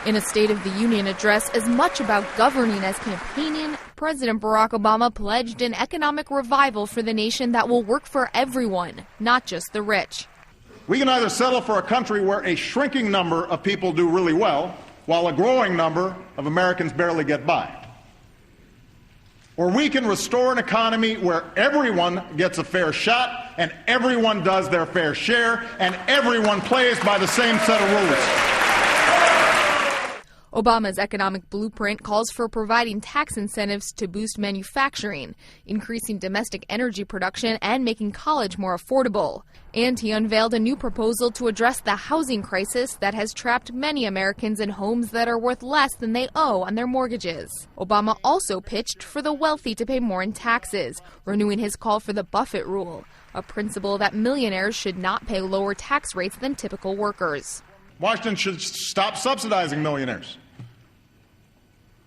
In a State of the Union address as much about governing as campaigning, President Barack Obama pledged an economic revival for the nation that will work for everyone, not just the rich. We can either settle for a country where a shrinking number of people do really well, while a growing number of Americans barely get by. Or we can restore an economy where everyone gets a fair shot and everyone does their fair share and everyone plays by the same set of rules. Obama's economic blueprint calls for providing tax incentives to boost manufacturing, increasing domestic energy production, and making college more affordable. And he unveiled a new proposal to address the housing crisis that has trapped many Americans in homes that are worth less than they owe on their mortgages. Obama also pitched for the wealthy to pay more in taxes, renewing his call for the Buffett rule, a principle that millionaires should not pay lower tax rates than typical workers. Washington should stop subsidizing millionaires.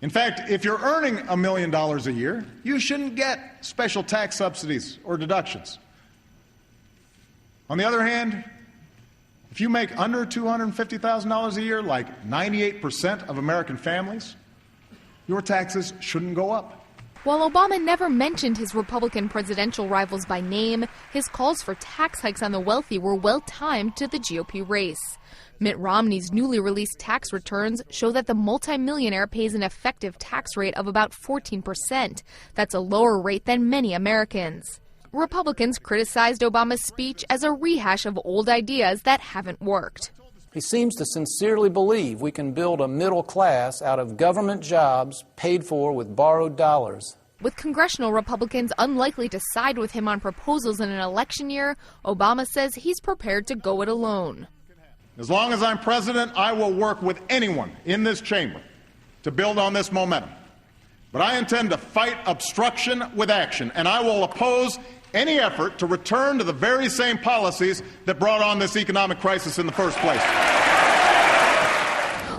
In fact, if you're earning $1 million a year, you shouldn't get special tax subsidies or deductions. On the other hand, if you make under $250,000 a year, like 98% of American families, your taxes shouldn't go up. While Obama never mentioned his Republican presidential rivals by name, his calls for tax hikes on the wealthy were well-timed to the GOP race. Mitt Romney's newly released tax returns show that the multimillionaire pays an effective tax rate of about 14%. That's a lower rate than many Americans. Republicans criticized Obama's speech as a rehash of old ideas that haven't worked. He seems to sincerely believe we can build a middle class out of government jobs paid for with borrowed dollars. With congressional Republicans unlikely to side with him on proposals in an election year, Obama says he's prepared to go it alone. As long as I'm president, I will work with anyone in this chamber to build on this momentum. But I intend to fight obstruction with action, and I will oppose any effort to return to the very same policies that brought on this economic crisis in the first place.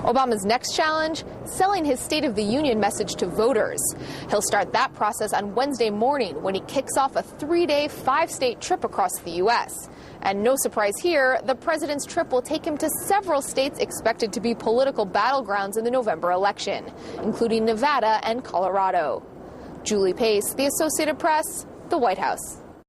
Obama's next challenge, selling his State of the Union message to voters. He'll start that process on Wednesday morning when he kicks off a 3-day, 5-state trip across the U.S. And no surprise here, the president's trip will take him to several states expected to be political battlegrounds in the November election, including Nevada and Colorado. Julie Pace, The Associated Press, the White House.